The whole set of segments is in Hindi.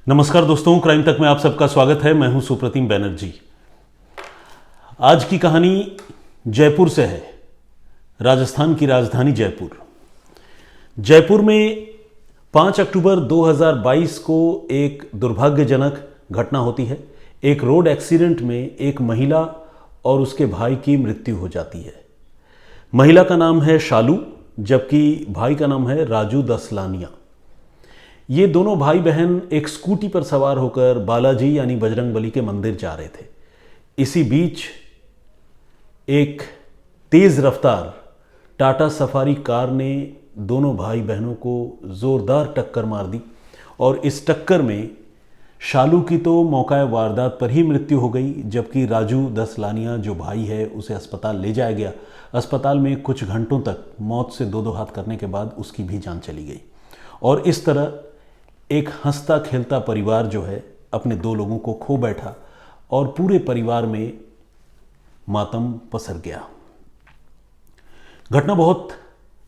नमस्कार दोस्तों, क्राइम तक में आप सबका स्वागत है। मैं हूं सुप्रतिम बैनर्जी। आज की कहानी जयपुर से है। राजस्थान की राजधानी जयपुर। जयपुर में 5 अक्टूबर 2022 को एक दुर्भाग्यजनक घटना होती है। एक रोड एक्सीडेंट में एक महिला और उसके भाई की मृत्यु हो जाती है। महिला का नाम है शालू, जबकि भाई का नाम है राजू दसलानिया। ये दोनों भाई बहन एक स्कूटी पर सवार होकर बालाजी यानी बजरंगबली के मंदिर जा रहे थे। इसी बीच एक तेज रफ्तार टाटा सफारी कार ने दोनों भाई बहनों को जोरदार टक्कर मार दी और इस टक्कर में शालू की तो मौका वारदात पर ही मृत्यु हो गई, जबकि राजू दसलानिया जो भाई है उसे अस्पताल ले जाया गया। अस्पताल में कुछ घंटों तक मौत से दो हाथ करने के बाद उसकी भी जान चली गई। और इस तरह एक हंसता खेलता परिवार जो है अपने दो लोगों को खो बैठा और पूरे परिवार में मातम पसर गया। घटना बहुत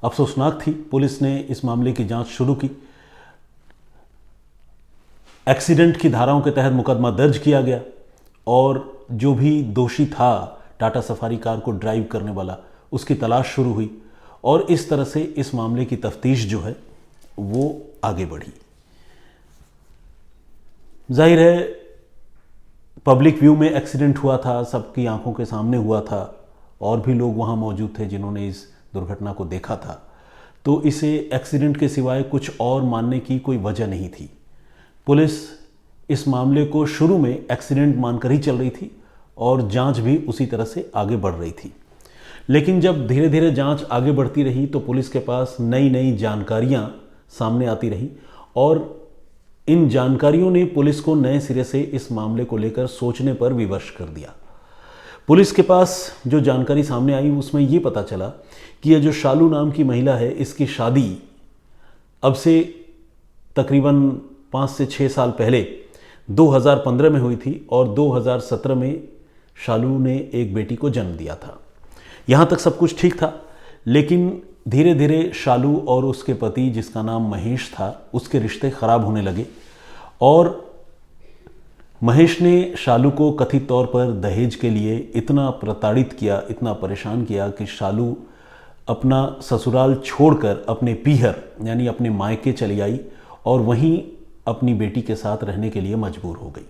अफसोसनाक थी। पुलिस ने इस मामले की जांच शुरू की। एक्सीडेंट की धाराओं के तहत मुकदमा दर्ज किया गया और जो भी दोषी था टाटा सफारी कार को ड्राइव करने वाला, उसकी तलाश शुरू हुई और इस तरह से इस मामले की तफ्तीश जो है वो आगे बढ़ी। जाहिर है पब्लिक व्यू में एक्सीडेंट हुआ था, सबकी आंखों के सामने हुआ था और भी लोग वहां मौजूद थे जिन्होंने इस दुर्घटना को देखा था। तो इसे एक्सीडेंट के सिवाय कुछ और मानने की कोई वजह नहीं थी। पुलिस इस मामले को शुरू में एक्सीडेंट मानकर ही चल रही थी और जांच भी उसी तरह से आगे बढ़ रही थी। लेकिन जब धीरे धीरे जांच आगे बढ़ती रही तो पुलिस के पास नई नई जानकारियां सामने आती रही और इन जानकारियों ने पुलिस को नए सिरे से इस मामले को लेकर सोचने पर विवश कर दिया। पुलिस के पास जो जानकारी सामने आई उसमें यह पता चला कि यह जो शालू नाम की महिला है, इसकी शादी अब से तकरीबन 5 से 6 साल पहले 2015 में हुई थी और 2017 में शालू ने एक बेटी को जन्म दिया था। यहाँ तक सब कुछ ठीक था, लेकिन धीरे धीरे शालू और उसके पति जिसका नाम महेश था उसके रिश्ते खराब होने लगे और महेश ने शालू को कथित तौर पर दहेज के लिए इतना प्रताड़ित किया, इतना परेशान किया कि शालू अपना ससुराल छोड़कर अपने पीहर यानी अपने मायके चली आई और वहीं अपनी बेटी के साथ रहने के लिए मजबूर हो गई।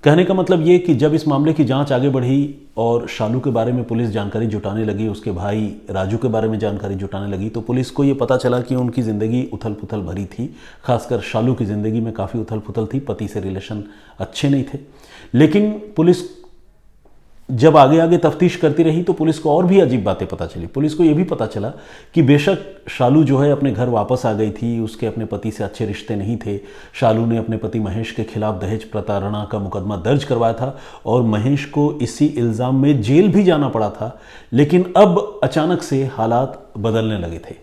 कहने का मतलब ये कि जब इस मामले की जांच आगे बढ़ी और शालू के बारे में पुलिस जानकारी जुटाने लगी, उसके भाई राजू के बारे में जानकारी जुटाने लगी, तो पुलिस को ये पता चला कि उनकी ज़िंदगी उथल पुथल भरी थी। खासकर शालू की ज़िंदगी में काफ़ी उथल पुथल थी, पति से रिलेशन अच्छे नहीं थे। लेकिन पुलिस जब आगे आगे तफ्तीश करती रही तो पुलिस को और भी अजीब बातें पता चली। पुलिस को यह भी पता चला कि बेशक शालू जो है अपने घर वापस आ गई थी, उसके अपने पति से अच्छे रिश्ते नहीं थे। शालू ने अपने पति महेश के खिलाफ दहेज प्रताड़ना का मुकदमा दर्ज करवाया था और महेश को इसी इल्ज़ाम में जेल भी जाना पड़ा था। लेकिन अब अचानक से हालात बदलने लगे थे।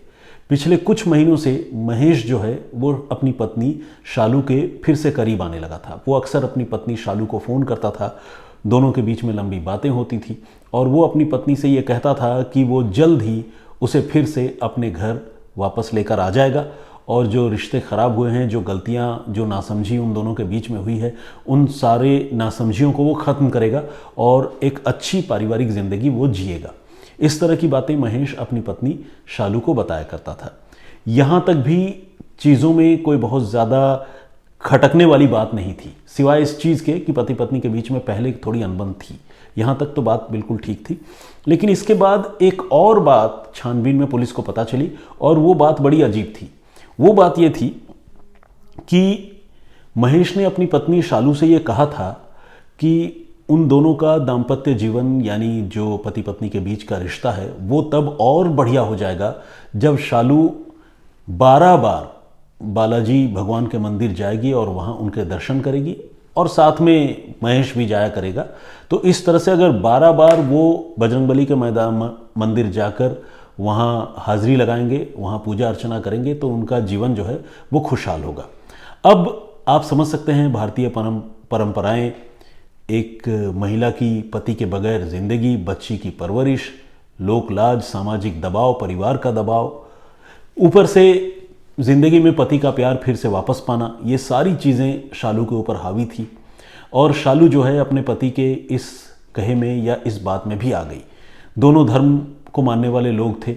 पिछले कुछ महीनों से महेश जो है वो अपनी पत्नी शालू के फिर से करीब आने लगा था। वो अक्सर अपनी पत्नी शालू को फ़ोन करता था, दोनों के बीच में लंबी बातें होती थी और वो अपनी पत्नी से ये कहता था कि वो जल्द ही उसे फिर से अपने घर वापस लेकर आ जाएगा और जो रिश्ते ख़राब हुए हैं, जो गलतियाँ, जो नासमझी उन दोनों के बीच में हुई है, उन सारे नासमझियों को वो ख़त्म करेगा और एक अच्छी पारिवारिक ज़िंदगी वो जिएगा। इस तरह की बातें महेश अपनी पत्नी शालू को बताया करता था। यहाँ तक भी चीज़ों में कोई बहुत ज़्यादा खटकने वाली बात नहीं थी, सिवाय इस चीज़ के कि पति पत्नी के बीच में पहले थोड़ी अनबन थी। यहाँ तक तो बात बिल्कुल ठीक थी। लेकिन इसके बाद एक और बात छानबीन में पुलिस को पता चली और वो बात बड़ी अजीब थी। वो बात ये थी कि महेश ने अपनी पत्नी शालू से ये कहा था कि उन दोनों का दाम्पत्य जीवन यानी जो पति पत्नी के बीच का रिश्ता है वो तब और बढ़िया हो जाएगा जब शालू 12 बार बालाजी भगवान के मंदिर जाएगी और वहाँ उनके दर्शन करेगी और साथ में महेश भी जाया करेगा। तो इस तरह से अगर 12 बार वो बजरंगबली के मैदान मंदिर जाकर वहाँ हाजिरी लगाएंगे, वहाँ पूजा अर्चना करेंगे तो उनका जीवन जो है वो खुशहाल होगा। अब आप समझ सकते हैं भारतीय परंपराएं, एक महिला की पति के बगैर जिंदगी, बच्ची की परवरिश, लोक लाज, सामाजिक दबाव, परिवार का दबाव, ऊपर से जिंदगी में पति का प्यार फिर से वापस पाना, ये सारी चीज़ें शालू के ऊपर हावी थी। और शालू जो है अपने पति के इस कहे में या इस बात में भी आ गई। दोनों धर्म को मानने वाले लोग थे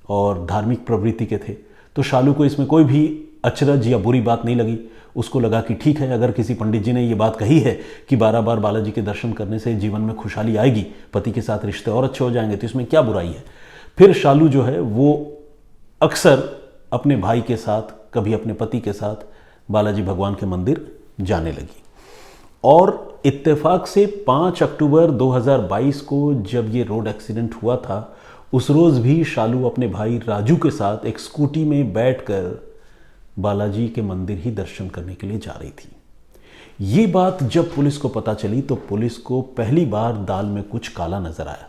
और धार्मिक प्रवृत्ति के थे, तो शालू को इसमें कोई भी अचरज या बुरी बात नहीं लगी। उसको लगा कि ठीक है, अगर किसी पंडित जी ने ये बात कही है कि 12 बार बालाजी के दर्शन करने से जीवन में खुशहाली आएगी, पति के साथ रिश्ते और अच्छे हो जाएंगे, तो इसमें क्या बुराई है। फिर शालू जो है वो अक्सर अपने भाई के साथ, कभी अपने पति के साथ बालाजी भगवान के मंदिर जाने लगी। और इत्तेफाक से 5 अक्टूबर 2022 को जब ये रोड एक्सीडेंट हुआ था, उस रोज़ भी शालू अपने भाई राजू के साथ एक स्कूटी में बैठकर बालाजी के मंदिर ही दर्शन करने के लिए जा रही थी। ये बात जब पुलिस को पता चली तो पुलिस को पहली बार दाल में कुछ काला नजर आया।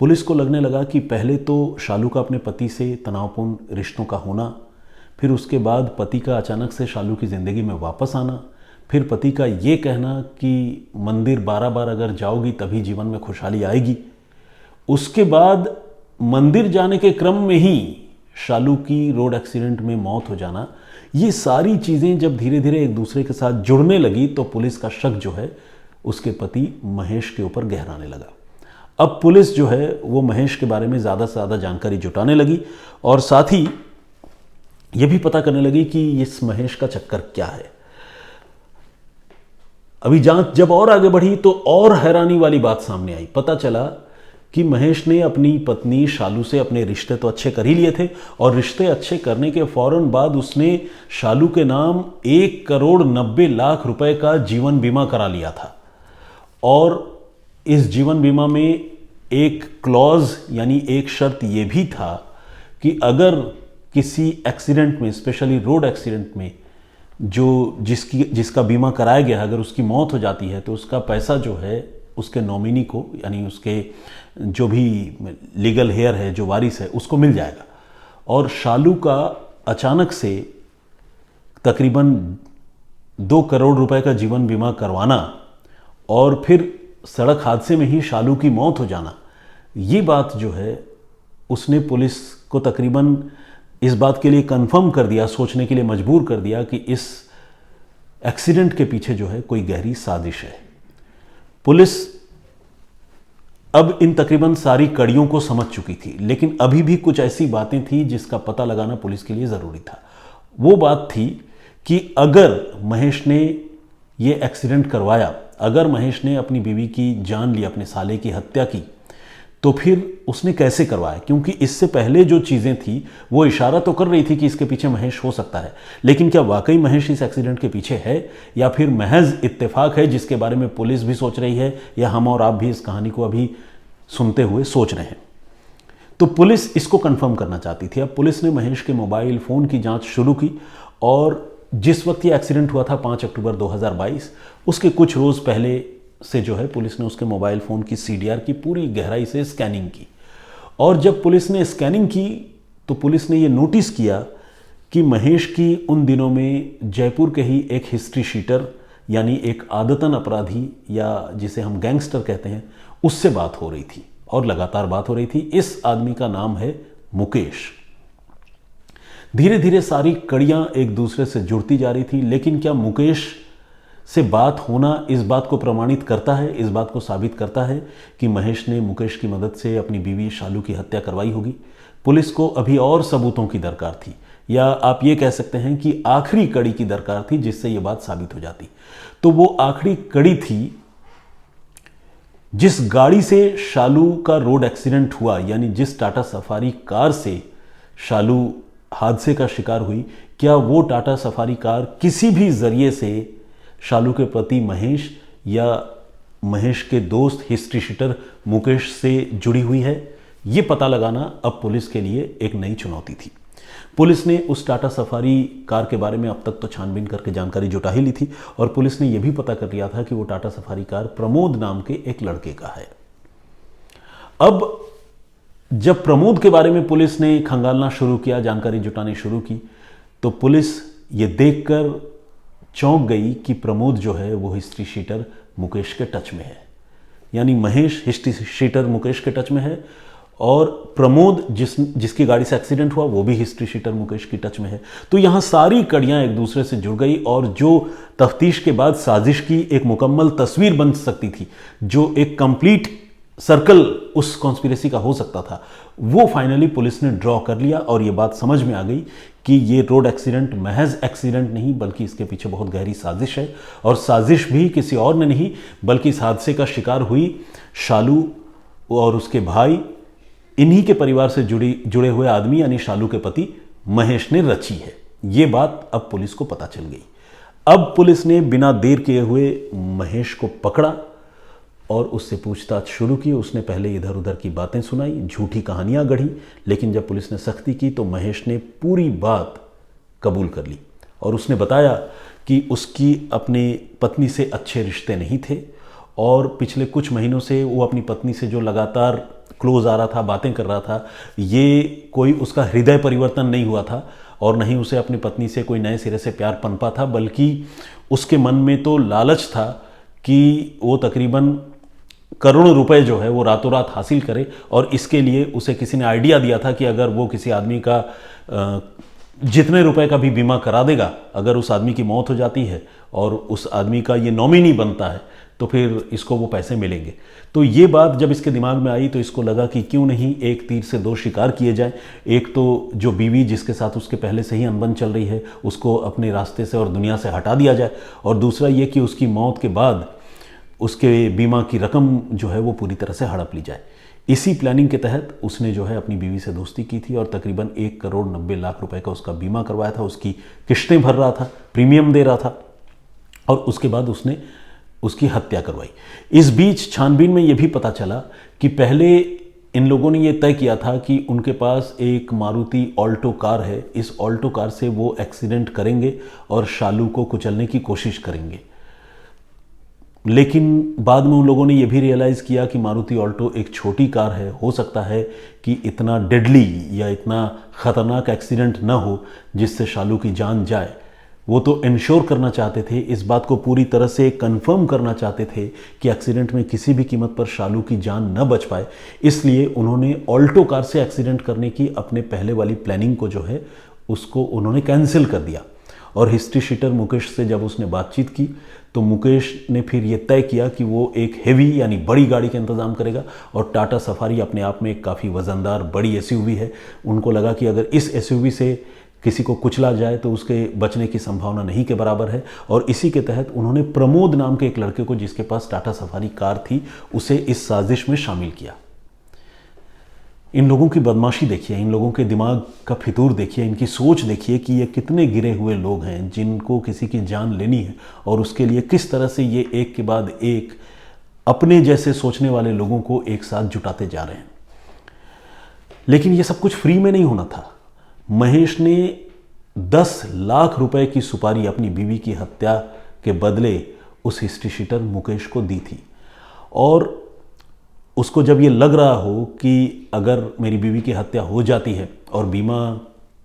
पुलिस को लगने लगा कि पहले तो शालू का अपने पति से तनावपूर्ण रिश्तों का होना, फिर उसके बाद पति का अचानक से शालू की ज़िंदगी में वापस आना, फिर पति का ये कहना कि मंदिर 12 बार अगर जाओगी तभी जीवन में खुशहाली आएगी, उसके बाद मंदिर जाने के क्रम में ही शालू की रोड एक्सीडेंट में मौत हो जाना, ये सारी चीज़ें जब धीरे धीरे एक दूसरे के साथ जुड़ने लगी तो पुलिस का शक जो है उसके पति महेश के ऊपर गहराने लगा। अब पुलिस जो है वो महेश के बारे में ज़्यादा से ज़्यादा जानकारी जुटाने लगी और साथ ही ये भी पता करने लगी कि इस महेश का चक्कर क्या है। अभी जांच जब और आगे बढ़ी तो और हैरानी वाली बात सामने आई। पता चला कि महेश ने अपनी पत्नी शालू से अपने रिश्ते तो अच्छे कर ही लिए थे और रिश्ते अच्छे करने के फौरन बाद उसने शालू के नाम 1,90,00,000 रुपए का जीवन बीमा करा लिया था। और इस जीवन बीमा में एक क्लॉज यानी एक शर्त यह भी था कि अगर किसी एक्सीडेंट में, स्पेशली रोड एक्सीडेंट में, जिसका बीमा कराया गया, अगर उसकी मौत हो जाती है तो उसका पैसा जो है उसके नॉमिनी को, यानी उसके जो भी लीगल हेयर है, जो वारिस है, उसको मिल जाएगा। और शालू का अचानक से तकरीबन 2 करोड़ रुपए का जीवन बीमा करवाना और फिर सड़क हादसे में ही शालू की मौत हो जाना, ये बात जो है उसने पुलिस को तकरीबन इस बात के लिए कंफर्म कर दिया, सोचने के लिए मजबूर कर दिया कि इस एक्सीडेंट के पीछे जो है कोई गहरी साजिश है। पुलिस अब इन तकरीबन सारी कड़ियों को समझ चुकी थी, लेकिन अभी भी कुछ ऐसी बातें थी जिसका पता लगाना पुलिस के लिए ज़रूरी था। वो बात थी कि अगर महेश ने ये एक्सीडेंट करवाया, अगर महेश ने अपनी बीवी की जान ली, अपने साले की हत्या की, तो फिर उसने कैसे करवाया। क्योंकि इससे पहले जो चीज़ें थी वो इशारा तो कर रही थी कि इसके पीछे महेश हो सकता है, लेकिन क्या वाकई महेश इस एक्सीडेंट के पीछे है या फिर महज इत्तेफाक है, जिसके बारे में पुलिस भी सोच रही है या हम और आप भी इस कहानी को अभी सुनते हुए सोच रहे हैं। तो पुलिस इसको कंफर्म करना चाहती थी। अब पुलिस ने महेश के मोबाइल फ़ोन की जांच शुरू की और जिस वक्त ये एक्सीडेंट हुआ था 5 अक्टूबर 2022, उसके कुछ रोज़ पहले से जो है पुलिस ने उसके मोबाइल फ़ोन की CDR की पूरी गहराई से स्कैनिंग की। और जब पुलिस ने स्कैनिंग की तो पुलिस ने ये नोटिस किया कि महेश की उन दिनों में जयपुर के ही एक हिस्ट्री शीटर, यानी एक आदतन अपराधी या जिसे हम गैंगस्टर कहते हैं, उससे बात हो रही थी और लगातार बात हो रही थी। इस आदमी का नाम है मुकेश। धीरे धीरे सारी कड़ियां एक दूसरे से जुड़ती जा रही थी, लेकिन क्या मुकेश से बात होना इस बात को प्रमाणित करता है, इस बात को साबित करता है कि महेश ने मुकेश की मदद से अपनी बीवी शालू की हत्या करवाई होगी। पुलिस को अभी और सबूतों की दरकार थी, या आप ये कह सकते हैं कि आखिरी कड़ी की दरकार थी जिससे ये बात साबित हो जाती। तो वो आखिरी कड़ी थी, जिस गाड़ी से शालू का रोड एक्सीडेंट हुआ, यानी जिस टाटा सफारी कार से शालू हादसे का शिकार हुई, क्या वो टाटा सफारी कार किसी भी जरिए से शालू के पति महेश या महेश के दोस्त हिस्ट्री शीटर मुकेश से जुड़ी हुई है? ये पता लगाना अब पुलिस के लिए एक नई चुनौती थी। पुलिस ने उस टाटा सफारी कार के बारे में अब तक तो छानबीन करके जानकारी जुटा ही ली थी और पुलिस ने यह भी पता कर लिया था कि वो टाटा सफारी कार प्रमोद नाम के एक लड़के का है। अब जब प्रमोद के बारे में पुलिस ने खंगालना शुरू किया, जानकारी जुटानी शुरू की, तो पुलिस ये देखकर चौंक गई कि प्रमोद जो है वो हिस्ट्री शीटर मुकेश के टच में है। यानी महेश हिस्ट्री शीटर मुकेश के टच में है और प्रमोद जिसकी गाड़ी से एक्सीडेंट हुआ वो भी हिस्ट्री शीटर मुकेश की टच में है। तो यहाँ सारी कड़ियाँ एक दूसरे से जुड़ गई और जो तफ्तीश के बाद साजिश की एक मुकम्मल तस्वीर बन सकती थी, जो एक कंप्लीट सर्कल उस कॉन्स्पिरेसी का हो सकता था, वो फाइनली पुलिस ने ड्रॉ कर लिया और ये बात समझ में आ गई कि ये रोड एक्सीडेंट महज एक्सीडेंट नहीं बल्कि इसके पीछे बहुत गहरी साजिश है। और साजिश भी किसी और ने नहीं बल्कि इस हादसे का शिकार हुई शालू और उसके भाई, इन्हीं के परिवार से जुड़े हुए आदमी यानी शालू के पति महेश ने रची है। ये बात अब पुलिस को पता चल गई। अब पुलिस ने बिना देर किए हुए महेश को पकड़ा और उससे पूछताछ शुरू की। उसने पहले इधर उधर की बातें सुनाई, झूठी कहानियां गढ़ी, लेकिन जब पुलिस ने सख्ती की तो महेश ने पूरी बात कबूल कर ली और उसने बताया कि उसकी अपनी पत्नी से अच्छे रिश्ते नहीं थे और पिछले कुछ महीनों से वो अपनी पत्नी से जो लगातार क्लोज आ रहा था, बातें कर रहा था, ये कोई उसका हृदय परिवर्तन नहीं हुआ था और नहीं उसे अपनी पत्नी से कोई नए सिरे से प्यार पनपा था, बल्कि उसके मन में तो लालच था कि वो तकरीबन करोड़ों रुपए जो है वो रातों रात हासिल करे। और इसके लिए उसे किसी ने आइडिया दिया था कि अगर वो किसी आदमी का जितने रुपए का भी बीमा करा देगा, अगर उस आदमी की मौत हो जाती है और उस आदमी का ये नॉमिनी बनता है तो फिर इसको वो पैसे मिलेंगे। तो ये बात जब इसके दिमाग में आई तो इसको लगा कि क्यों नहीं एक तीर से दो शिकार किए जाए। एक तो जो बीवी जिसके साथ उसके पहले से ही अनबन चल रही है उसको अपने रास्ते से और दुनिया से हटा दिया जाए, और दूसरा ये कि उसकी मौत के बाद उसके बीमा की रकम जो है वो पूरी तरह से हड़प ली जाए। इसी प्लानिंग के तहत उसने जो है अपनी बीवी से दोस्ती की थी और तकरीबन 1,90,00,000 रुपए का उसका बीमा करवाया था, उसकी किश्तें भर रहा था, प्रीमियम दे रहा था और उसके बाद उसने उसकी हत्या करवाई। इस बीच छानबीन में यह भी पता चला कि पहले इन लोगों ने यह तय किया था कि उनके पास एक मारुति ऑल्टो कार है, इस ऑल्टो कार से वो एक्सीडेंट करेंगे और शालू को कुचलने की कोशिश करेंगे। लेकिन बाद में उन लोगों ने यह भी रियलाइज़ किया कि मारुति ऑल्टो एक छोटी कार है, हो सकता है कि इतना डेडली या इतना ख़तरनाक एक्सीडेंट ना हो जिससे शालू की जान जाए। वो तो इंश्योर करना चाहते थे, इस बात को पूरी तरह से कंफर्म करना चाहते थे कि एक्सीडेंट में किसी भी कीमत पर शालू की जान न बच पाए। इसलिए उन्होंने ऑल्टो कार से एक्सीडेंट करने की अपने पहले वाली प्लानिंग को जो है उसको उन्होंने कैंसिल कर दिया। और हिस्ट्री शीटर मुकेश से जब उसने बातचीत की तो मुकेश ने फिर ये तय किया कि वो एक हेवी यानी बड़ी गाड़ी का इंतज़ाम करेगा और टाटा सफारी अपने आप में एक काफ़ी वज़नदार बड़ी एसयूवी है। उनको लगा कि अगर इस एसयूवी से किसी को कुचला जाए तो उसके बचने की संभावना नहीं के बराबर है, और इसी के तहत उन्होंने प्रमोद नाम के एक लड़के को जिसके पास टाटा सफारी कार थी उसे इस साजिश में शामिल किया। इन लोगों की बदमाशी देखिए, इन लोगों के दिमाग का फितूर देखिए, इनकी सोच देखिए कि ये कितने गिरे हुए लोग हैं जिनको किसी की जान लेनी है और उसके लिए किस तरह से ये एक के बाद एक अपने जैसे सोचने वाले लोगों को एक साथ जुटाते जा रहे हैं। लेकिन ये सब कुछ फ्री में नहीं होना था। महेश ने 10 लाख रुपए की सुपारी अपनी बीवी की हत्या के बदले उस हिस्ट्री शीटर मुकेश को दी थी, और उसको जब ये लग रहा हो कि अगर मेरी बीवी की हत्या हो जाती है और बीमा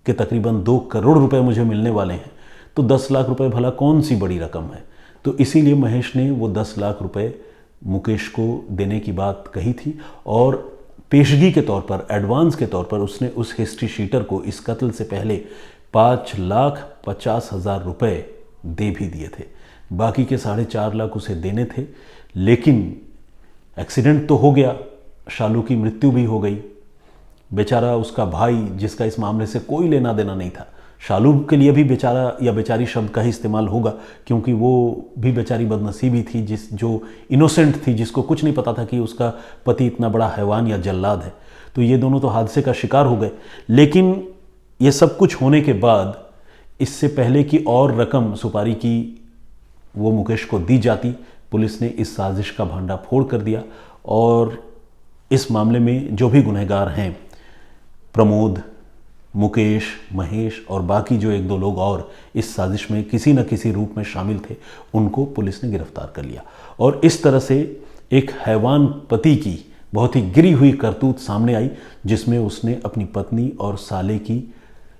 के तकरीबन 2 करोड़ रुपए मुझे मिलने वाले हैं तो 10 लाख रुपए भला कौन सी बड़ी रकम है। तो इसीलिए महेश ने वो 10 लाख रुपए मुकेश को देने की बात कही थी और पेशगी के तौर पर, एडवांस के तौर पर उसने उस हिस्ट्री शीटर को इस कत्ल से पहले 5,50,000 रुपए दे भी दिए थे। बाकी के 4.5 लाख उसे देने थे। लेकिन एक्सीडेंट तो हो गया, शालू की मृत्यु भी हो गई। बेचारा उसका भाई जिसका इस मामले से कोई लेना देना नहीं था, शालू के लिए भी बेचारा या बेचारी शब्द का ही इस्तेमाल होगा क्योंकि वो भी बेचारी बदनसीबी थी जो इनोसेंट थी, जिसको कुछ नहीं पता था कि उसका पति इतना बड़ा हैवान या जल्लाद है। तो ये दोनों तो हादसे का शिकार हो गए। लेकिन ये सब कुछ होने के बाद इससे पहले कि और रकम सुपारी की वो मुकेश को दी जाती, पुलिस ने इस साजिश का भंडाफोड़ कर दिया और इस मामले में जो भी गुनहगार हैं, प्रमोद, मुकेश, महेश और बाकी जो 1-2 लोग और इस साजिश में किसी न किसी रूप में शामिल थे, उनको पुलिस ने गिरफ्तार कर लिया। और इस तरह से एक हैवान पति की बहुत ही गिरी हुई करतूत सामने आई जिसमें उसने अपनी पत्नी और साले की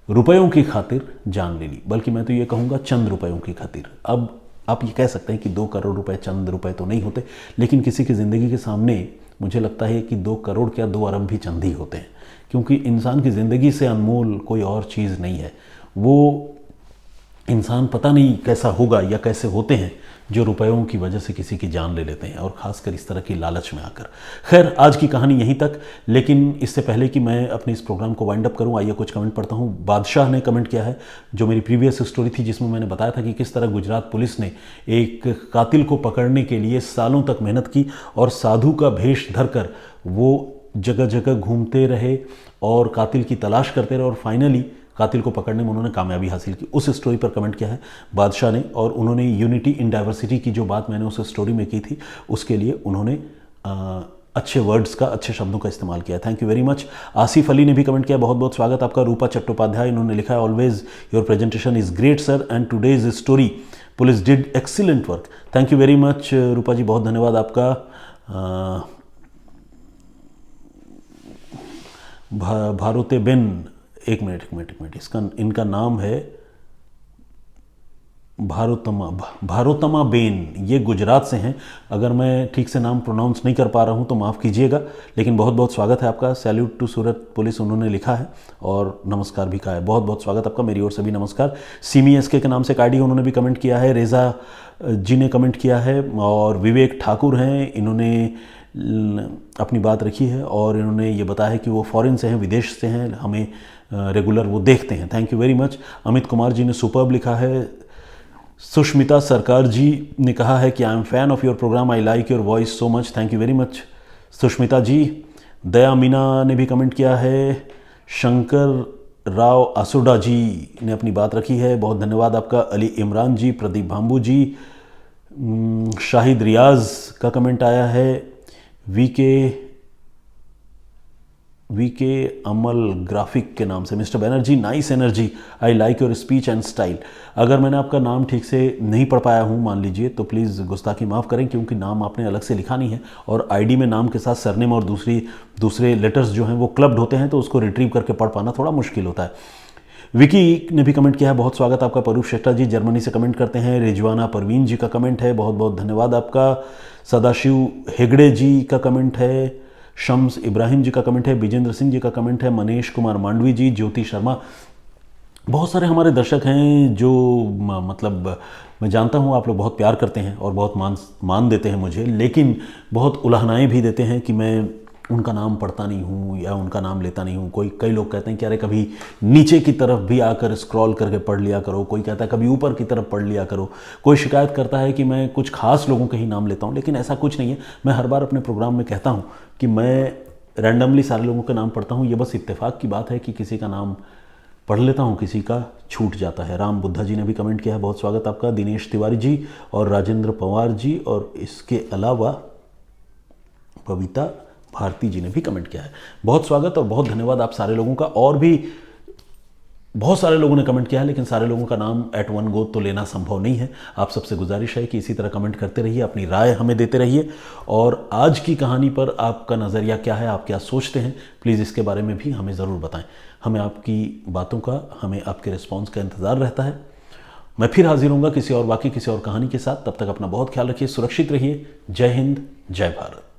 रुपयों की खातिर जान ले ली, बल्कि मैं तो ये कहूँगा चंद रुपयों की खातिर। अब आप ये कह सकते हैं कि 2 करोड़ रुपए चंद रुपए तो नहीं होते, लेकिन किसी की ज़िंदगी के सामने मुझे लगता है कि 2 करोड़ क्या 2 अरब भी चंद ही होते हैं, क्योंकि इंसान की ज़िंदगी से अनमोल कोई और चीज़ नहीं है। वो इंसान पता नहीं कैसा होगा या कैसे होते हैं जो रुपयों की वजह से किसी की जान ले लेते हैं, और ख़ासकर इस तरह की लालच में आकर। खैर, आज की कहानी यहीं तक, लेकिन इससे पहले कि मैं अपने इस प्रोग्राम को वाइंड अप करूं, आइए कुछ कमेंट पढ़ता हूं। बादशाह ने कमेंट किया है, जो मेरी प्रीवियस स्टोरी थी जिसमें मैंने बताया था कि किस तरह गुजरात पुलिस ने एक कातिल को पकड़ने के लिए सालों तक मेहनत की और साधु का भेष धरकर वो जगह जगह घूमते रहे और कातिल की तलाश करते रहे और फाइनली कातिल को पकड़ने में उन्होंने कामयाबी हासिल की। उस स्टोरी पर कमेंट किया है बादशाह ने, और उन्होंने यूनिटी इन डाइवर्सिटी की जो बात मैंने उस स्टोरी में की थी उसके लिए उन्होंने अच्छे वर्ड्स का, अच्छे शब्दों का इस्तेमाल किया। Thank you very much. Asif Ali ने भी कमेंट किया, बहुत बहुत स्वागत आपका। रूपा चट्टोपाध्याय, इन्होंने लिखा है, always your presentation is great sir and today's story police did excellent work. Thank you very much Rupa ji, बहुत धन्यवाद आपका। भारोते बेन, एक मिनट, इनका नाम है भारोतमा बेन, ये गुजरात से हैं। अगर मैं ठीक से नाम प्रोनाउंस नहीं कर पा रहा हूँ तो माफ़ कीजिएगा, लेकिन बहुत बहुत स्वागत है आपका। सैल्यूट टू सूरत पुलिस उन्होंने लिखा है और नमस्कार भी कहा है। बहुत बहुत स्वागत आपका, मेरी ओर से भी नमस्कार। सीमी एसके के नाम से एक ID उन्होंने भी कमेंट किया है। रेज़ा जी ने कमेंट किया है, और विवेक ठाकुर हैं, इन्होंने अपनी बात रखी है और इन्होंने ये बताया है कि वो फॉरेन से हैं, विदेश से हैं, हमें रेगुलर वो देखते हैं। Thank you very much. Amit Kumar ji ने सुपर्ब लिखा है। सुष्मिता सरकार जी ने कहा है कि I am fan of your program, I like your voice so much. Thank you very much Sushmita ji. Daya Meena ने भी कमेंट किया है। शंकर राव आसोडा जी ने अपनी बात रखी है, बहुत धन्यवाद आपका। अली इमरान जी, प्रदीप भाम्बू जी, शाहिद रियाज का कमेंट आया है। वीके अमल ग्राफिक के नाम से, mister Banerjee nice energy, I like your speech and style. अगर मैंने आपका नाम ठीक से नहीं पढ़ पाया हूँ मान लीजिए तो प्लीज़ गुस्ताखी माफ़ करें, क्योंकि नाम आपने अलग से लिखा नहीं है और ID में नाम के साथ सरनेम और दूसरे लेटर्स जो हैं वो क्लब्ड होते हैं, तो उसको रिट्रीव करके पढ़ पाना थोड़ा मुश्किल होता है। विकी ने भी कमेंट किया है, बहुत स्वागत आपका। परूप शेट्टा जी जर्मनी से कमेंट करते हैं। रिजवाना परवीन जी का कमेंट है, बहुत बहुत धन्यवाद आपका। सदाशिव हेगड़े जी का कमेंट है। शम्स इब्राहिम जी का कमेंट है। विजेंद्र सिंह जी का कमेंट है। मनीष कुमार मांडवी जी, ज्योति शर्मा, बहुत सारे हमारे दर्शक हैं जो मतलब मैं जानता हूँ आप लोग बहुत प्यार करते हैं और बहुत मान देते हैं मुझे, लेकिन बहुत उलाहनाएँ भी देते हैं कि मैं उनका नाम पढ़ता नहीं हूँ या उनका नाम लेता नहीं हूँ। कई लोग कहते हैं कि अरे कभी नीचे की तरफ भी आकर स्क्रॉल करके पढ़ लिया करो, कोई कहता है कभी ऊपर की तरफ पढ़ लिया करो, कोई शिकायत करता है कि मैं कुछ खास लोगों के ही नाम लेता हूँ, लेकिन ऐसा कुछ नहीं है। मैं हर बार अपने प्रोग्राम में कहता हूँ कि मैं रैंडमली सारे लोगों के नाम पढ़ता हूँ, ये बस इत्तेफाक की बात है कि किसी का नाम पढ़ लेता हूँ, किसी का छूट जाता है। राम बुद्धा जी ने भी कमेंट किया है, बहुत स्वागत आपका। दिनेश तिवारी जी और राजेंद्र पवार जी, और इसके अलावा बबीता भारती जी ने भी कमेंट किया है। बहुत स्वागत और बहुत धन्यवाद आप सारे लोगों का। और भी बहुत सारे लोगों ने कमेंट किया है, लेकिन सारे लोगों का नाम एट वन गो तो लेना संभव नहीं है। आप सबसे गुजारिश है कि इसी तरह कमेंट करते रहिए, अपनी राय हमें देते रहिए, और आज की कहानी पर आपका नज़रिया क्या है, आप क्या सोचते हैं, प्लीज़ इसके बारे में भी हमें ज़रूर बताएं। हमें आपकी बातों का, हमें आपके रिस्पॉन्स का इंतज़ार रहता है। मैं फिर हाजिर होऊंगा किसी और कहानी के साथ। तब तक अपना बहुत ख्याल रखिए, सुरक्षित रहिए। जय हिंद, जय भारत।